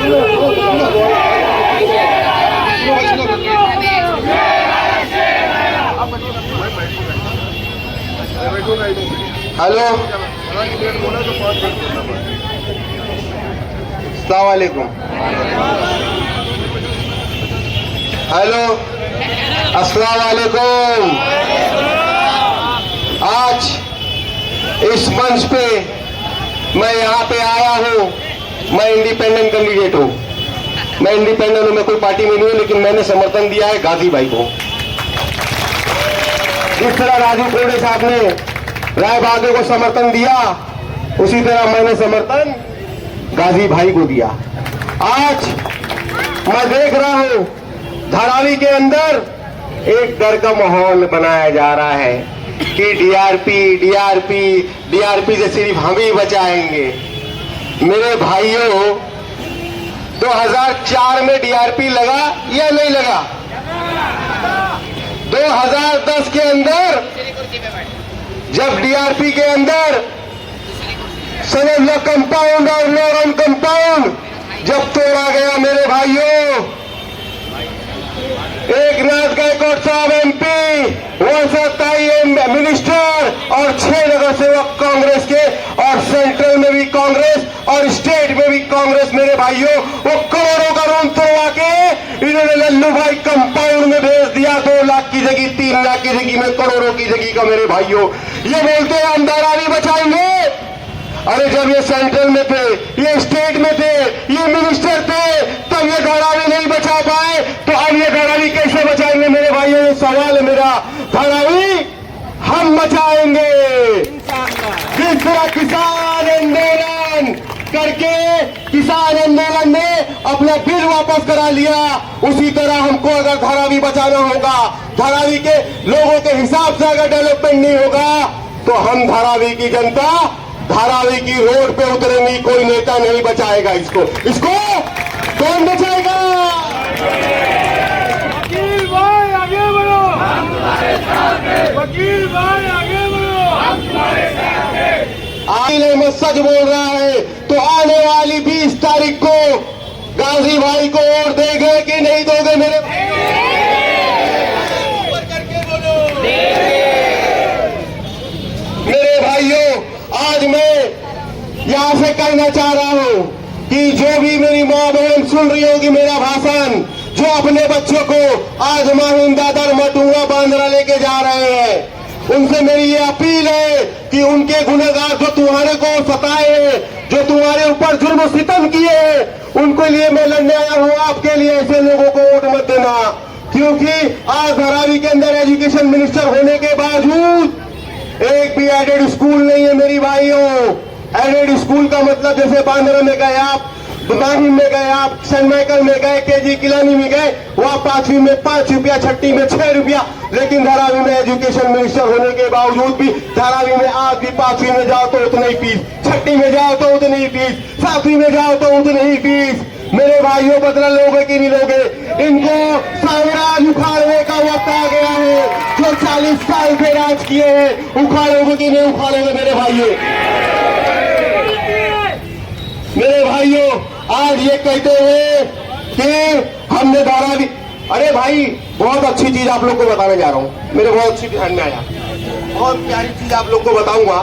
Hello, अस्सलाम वालेकुम। Hello, अस्सलाम वालेकुम। आज इस मंच पे मैं यहाँ पे आया हूँ, मैं इंडिपेंडेंट कैंडिडेट हूँ। मैं इंडिपेंडेंट हूँ, मैं कोई पार्टी में नहीं हूँ, लेकिन मैंने समर्थन दिया है गाजी भाई को। जिस तरह राजू कोड़े साहब ने राय बहादुर को समर्थन दिया, उसी तरह मैंने समर्थन गाजी भाई को दिया। आज मैं देख रहा हूं धारावी के अंदर एक डर का माहौल बनाया जा रहा है कि डीआरपी से सिर्फ हम ही बचाएंगे। मेरे भाइयों, 2004 में डीआरपी लगा या नहीं लगा? 2010 के अंदर जब डीआरपी के अंदर समझ लो कंपाउंड और नॉन कंपाउंड जब तोड़ा गया, मेरे भाइयों, एकनाथ गायकवाड़ साहब एमपी, 127 मिनिस्टर और 6 नगर सेवक कांग्रेस के, और सेंट्रल में भी कांग्रेस और स्टेट में भी कांग्रेस, मेरे भाइयों, वो करोड़ों का लोन तोड़वा के इन्होंने लल्लू भाई कंपाउंड में भेज दिया। 2 लाख की जगह 3 लाख की जगह में करोड़ों की जगह का। मेरे भाइयों, ये बोलते हैं हम धारावी बचाएंगे। अरे जब ये सेंट्रल में थे, ये स्टेट में थे, ये मिनिस्टर थे, तब ये धारावी नहीं बचा पाए, तो अब ये धारावी कैसे बचाएंगे? मेरे भाइयों, ये सवाल है मेरा। धारावी हम बचाएंगे। जिस तरह किसान आंदोलन करके किसान आंदोलन ने अपना बिल वापस करा लिया, उसी तरह हमको अगर धारावी बचाना होगा, धारावी के लोगों के हिसाब से अगर डेवलपमेंट नहीं होगा, तो हम धारावी की जनता धारावी की रोड पे उतरेंगी। कोई नेता नहीं बचाएगा इसको। इसको कौन बचाएगा? वकील भाई आगे बढ़ो, हम तुम्हारे साथ हैं। वकील भाई आगे बढ़ो, हम तुम्हारे साथ हैं। आदिल अहमद सच बोल रहा है, तो आने वाली 20 तारीख को गाजी भाई को वोट देंगे कि नहीं दोगे? मेरे भाइयों, आज मैं यहां से कहना चाह रहा हूं कि जो भी मेरी माँ बहन सुन रही होगी मेरा भाषण, जो अपने बच्चों को आज माहिम दादर मटुआ बांद्रा लेके जा रहे हैं, उनसे मेरी ये अपील है कि उनके गुनहगार जो तुम्हारे को सताए हैं, जो तुम्हारे ऊपर जुर्म सितम किए हैं, उनको लिए मैं लड़ने आया हूं। आपके लिए ऐसे लोगों को वोट मत देना, क्योंकि आज धारावी के अंदर एजुकेशन मिनिस्टर होने के बावजूद एक भी एडेड स्कूल नहीं है। मेरी भाइयों, एडेड स्कूल का मतलब जैसे बांद्रा में गए आप, माहिम में गए आप, सेंट माइकल में गए, केजी किलानी में गए, वहां 5वीं में 5 रुपया, छठी में 6 रुपया, लेकिन धारावी में एजुकेशन मिनिस्टर होने के बावजूद भी धारावी में आज भी 5वीं में जाओ तो उतनी ही फीस, छठी में जाओ तो उतनी ही फीस, 7वीं में जाओ तो उतनी ही फीस। मेरे भाइयों, बदला लोगे कि नहीं लोगे? इनको साम्राज्य उखाड़ने का वक्त आ गया है। जो 40 साल पे राज किए हैं, उखाड़ोगे कि नहीं उखाड़ोगे? मेरे भाइयों, आज ये कहते हैं कि हमने धारावी, अरे भाई, बहुत अच्छी चीज आप लोग को बताने जा रहा हूँ। मेरे बहुत अच्छी ध्यान में आया, बहुत प्यारी चीज आप लोग को बताऊंगा,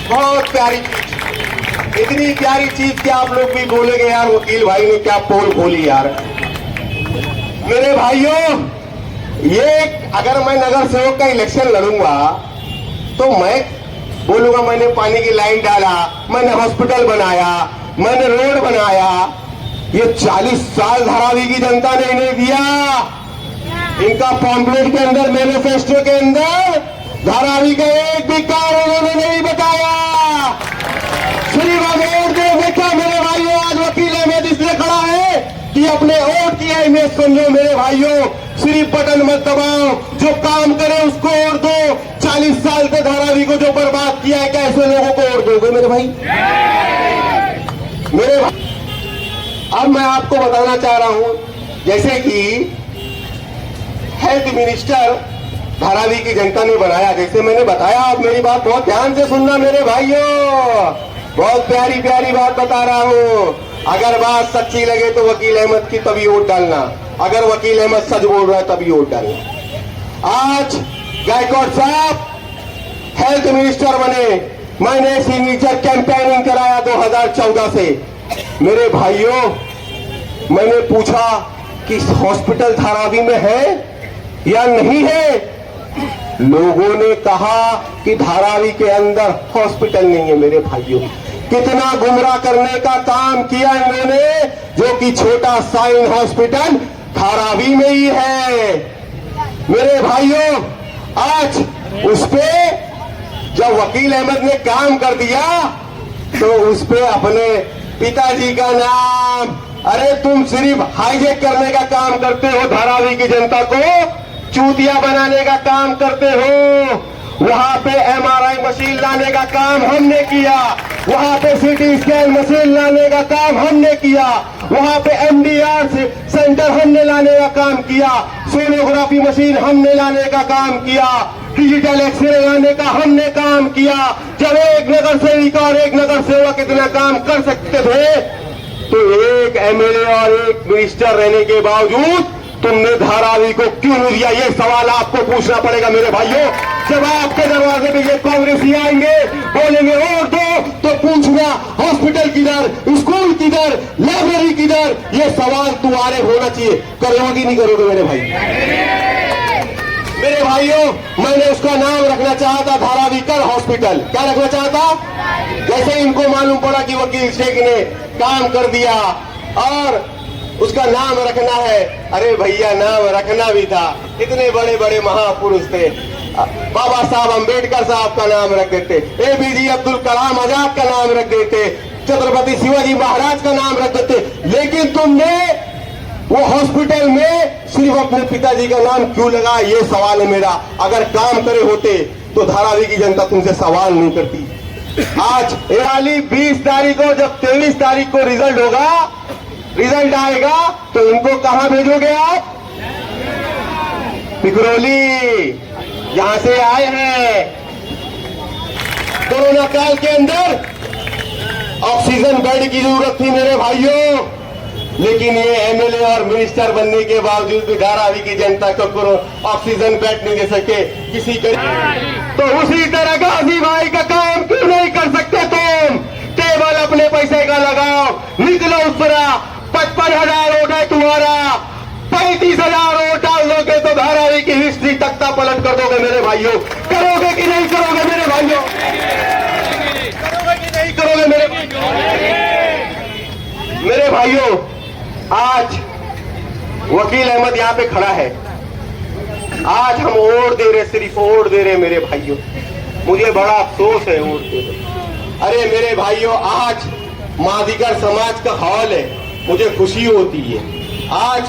बहुत प्यारी चीज, इतनी प्यारी चीज कि आप लोग भी बोलेंगे यार वकील भाई ने क्या पोल खोली यार। मेरे भाइयों, ये अगर मैं नगर सेवक का इलेक्शन लड़ूंगा तो मैं बोलूंगा मैंने पानी की लाइन डाला, मैंने हॉस्पिटल बनाया, मैंने रोड बनाया। ये 40 साल धारावी की जनता ने इन्हें दिया। इनका पॉम्पलेट के अंदर, मैनिफेस्टो के अंदर धारावी का एक भी काम उन्होंने नहीं बताया। सिर्फ वोट दे देखा। मेरे भाइयों, आज वकील अहमद इसलिए खड़ा है कि अपने वोट की अहमियत समझो। मेरे भाइयों, सिर्फ बटन मत दबाओ, जो काम करे उसको वोट दो। 40 साल से धारावी को जो बर्बाद किया है, कैसे लोगों को वोट दोगे? मेरे भाई, अब मैं आपको बताना चाह रहा हूं, जैसे कि हेल्थ मिनिस्टर धारावी की जनता ने बनाया, जैसे मैंने बताया। आप मेरी बात बहुत ध्यान से सुनना मेरे भाइयों, बहुत प्यारी प्यारी बात बता रहा हूं। अगर बात सच्ची लगे तो वकील अहमद की तभी वोट डालना, अगर वकील अहमद सच बोल रहा है तभी वोट डालना। आज गायकवाड़ साहब हेल्थ मिनिस्टर बने, मैंने सिग्नेचर कैंपेनिंग कराया 2014 से। मेरे भाइयों, मैंने पूछा कि हॉस्पिटल धारावी में है या नहीं है। लोगों ने कहा कि धारावी के अंदर हॉस्पिटल नहीं है। मेरे भाइयों, कितना गुमराह करने का काम किया इन्होंने, जो कि छोटा साइन हॉस्पिटल धारावी में ही है। मेरे भाइयों, आज उस पे जब वकील अहमद ने काम कर दिया तो उस पे अपने पिताजी का नाम, अरे तुम सिर्फ हाईजेक करने का काम करते हो, धारावी की जनता को चूतिया बनाने का काम करते हो। वहां पे एमआरआई मशीन लाने का काम हमने किया, वहां पे सीटी स्कैन मशीन लाने का काम हमने किया, वहां पे एमडीआर सेंटर हमने लाने का काम किया, सोनोग्राफी मशीन हमने लाने का काम किया, डिजिटल एक्सरे लाने का हमने काम किया। जब एक नगर सेविका और एक नगर सेवक इतना काम कर सकते थे तो एक एमएलए और एक मिनिस्टर रहने के बावजूद तुमने धारावी को क्यों नहीं दिया? ये सवाल आपको पूछना पड़ेगा मेरे भाइयों। जब आपके दरवाजे पे ये कांग्रेसी आएंगे, बोलेंगे वोट दो, तो पूछना हॉस्पिटल किधर, स्कूल किधर, लाइब्रेरी किधर? ये सवाल तुम्हारे होना चाहिए। करोगे नहीं करोगे मेरे भाई? मेरे भाइयों, मैंने उसका नाम रखना चाहा था धारावीकर हॉस्पिटल। क्या रखना चाहता? जैसे इनको मालूम पड़ा कि वकील शेख ने काम कर दिया और उसका नाम रखना है, अरे भैया नाम रखना भी था। इतने बड़े बड़े महापुरुष थे, बाबा साहब अंबेडकर साहब का नाम रख देते, एपीजे अब्दुल कलाम आजाद का नाम रख देते, छत्रपति शिवाजी महाराज का नाम रख देते। लेकिन तुमने वो हॉस्पिटल में सिर्फ अपने पिताजी का नाम क्यों लगा? ये सवाल है मेरा। अगर काम करे होते तो धारावी की जनता तुमसे सवाल नहीं करती। आज 20 तारीख को, जब 23 तारीख को रिजल्ट होगा, रिजल्ट आएगा तो इनको कहां भेजोगे आप? पिकरोली, यहां से आए हैं। कोरोना काल के अंदर ऑक्सीजन बेड की जरूरत थी मेरे भाइयों, लेकिन ये एमएलए और मिनिस्टर बनने के बावजूद भी धारावी की जनता को ऑक्सीजन बेड नहीं दे सके किसी गरीब। तो उसी तरह गाजी भाई का काम क्यों नहीं कर सकते तुम? टेबल अपने पैसे का लगाओ, निकलो उस तरह। 55,000 वोट है तुम्हारा, 35,000 वोट डाल दोगे तो धारावी की हिस्ट्री तख्ता पलट कर दोगे मेरे भाइयों। करोगे कि नहीं करोगे मेरे भाइयों? करोगे कि नहीं करोगे मेरे भाइयों? मेरे भाइयों, आज वकील अहमद यहाँ पे खड़ा है। आज हम वोट दे रहे, सिर्फ वोट दे रहे मेरे भाइयों। मुझे बड़ा अफसोस है वोट दे रहे। अरे मेरे भाइयों, आज मादिगर समाज का हॉल है, मुझे खुशी होती है। आज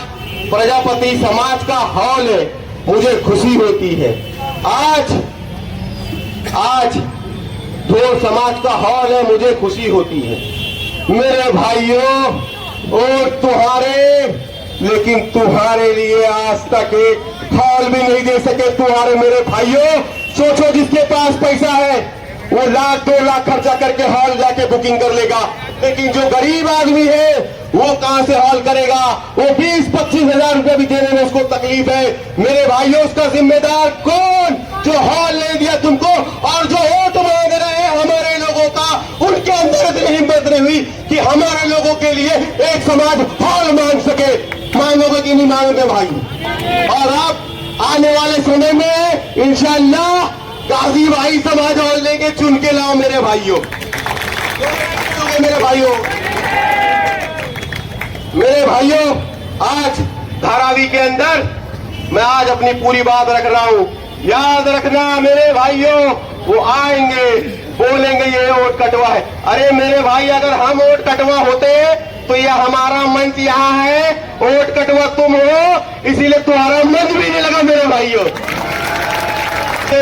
प्रजापति समाज का हॉल है, मुझे खुशी होती है। आज ढोल समाज का हॉल है, मुझे खुशी होती है। मेरे भाइयों, वोट तुम्हारे, लेकिन तुम्हारे लिए आज तक एक हॉल भी नहीं दे सके तुम्हारे मेरे भाइयों। सोचो, जिसके पास पैसा है वो 1-2 लाख खर्चा करके हॉल जाके बुकिंग कर लेगा, लेकिन जो गरीब आदमी है वो कहां से हॉल करेगा? वो 20-25 हजार रुपए भी देने में उसको तकलीफ है। मेरे भाइयों, उसका जिम्मेदार कौन? जो हॉल नहीं दिया तुमको और जो वोट मांग रहे हैं हमारे लोगों का, उनके अंदर इतनी हिम्मत नहीं हुई कि हमारे लोगों के लिए एक समाज हॉल मांग सके। मांगोगे कि नहीं मांगोगे भाई? और आप आने वाले समय में इंशाअल्लाह गाजी भाई समाज हॉल लेके चुन के लाओ मेरे भाइयों। मेरे भाइयों, मेरे भाइयों, आज धारावी के अंदर मैं आज अपनी पूरी बात रख रहा हूं। याद रखना मेरे भाइयों, वो आएंगे बोलेंगे ये वोट कटवा है। अरे मेरे भाई, अगर हम वोट कटवा होते तो ये हमारा मंच यहाँ है, वोट कटवा तुम हो, इसीलिए तुम्हारा मंच भी नहीं लगा मेरे भाइयों।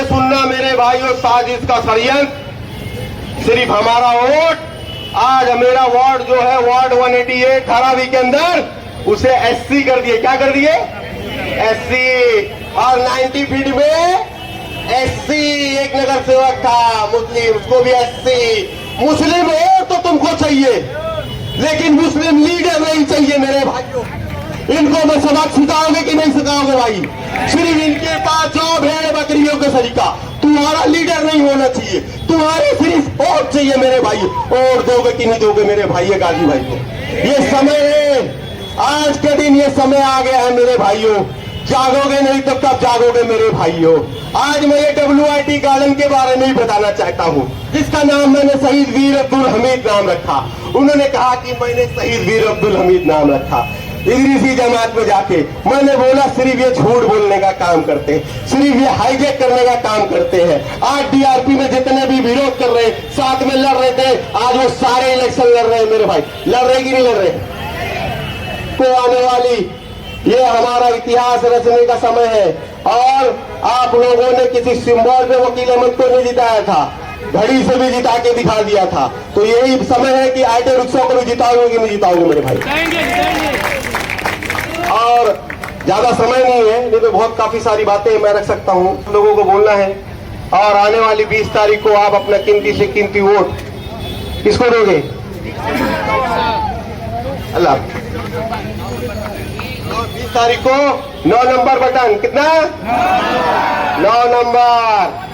सुनना मेरे भाइयों, साजिश का षड्यंत्र, सिर्फ हमारा वोट। आज मेरा वार्ड जो है, वार्ड 188 धारावी के अंदर, उसे एससी कर दिए। क्या कर दिए? एससी। और 90 फीट में एससी एक नगर सेवक था मुस्लिम, उसको भी एससी। मुस्लिम वोट तो तुमको चाहिए, लेकिन मुस्लिम लीडर नहीं चाहिए मेरे भाइयों। इनको मैं सबक सिखाओगे कि नहीं सिखाओगे भाई? सिर्फ इनके पास जो भेड़ बकरियों का सलीका, तुम्हारा लीडर नहीं होना चाहिए, तुम्हारे सिर्फ वोट चाहिए मेरे भाई। वोट दोगे कि नहीं दोगे मेरे भाई गाजी भाई को? ये समय है, आज के दिन ये समय आ गया है मेरे भाइयों। जागोगे नहीं तो कब जागोगे मेरे भाइयों? आज मैं ये WIT गार्डन के बारे में ही बताना चाहता हूँ, जिसका नाम मैंने शहीद वीर अब्दुल हमीद नाम रखा। उन्होंने कहा कि मैंने शहीद वीर अब्दुल हमीद नाम रखा। इदरीसी जमात में जाके मैंने बोला सिर्फ ये झूठ बोलने का काम करते हैं, सिर्फ ये हाईजैक करने का काम करते हैं। आज DRP में जितने भी विरोध कर रहे, साथ में लड़ रहे थे, आज वो सारे इलेक्शन लड़ रहे हैं मेरे भाई। लड़ रहे कि नहीं लड़ रहे? तो आने वाली ये हमारा इतिहास रचने का समय है। और आप लोगों ने किसी सिंबल पे वकील अहमद को नहीं जिताया था, घड़ी से भी जिता के दिखा दिया था। तो यही समय है कि आईटी रिक्शा को भी जिताओगे कि नहीं जिताओगे मेरे भाई? और ज्यादा समय नहीं है, नहीं तो बहुत काफी सारी बातें मैं रख सकता हूँ, लोगों को बोलना है। और आने वाली 20 तारीख को आप अपना कीमती से कीमती वोट किसको दोगे? अल्लाह। 20 तारीख को 9 नंबर बटन, कितना? 9 नंबर।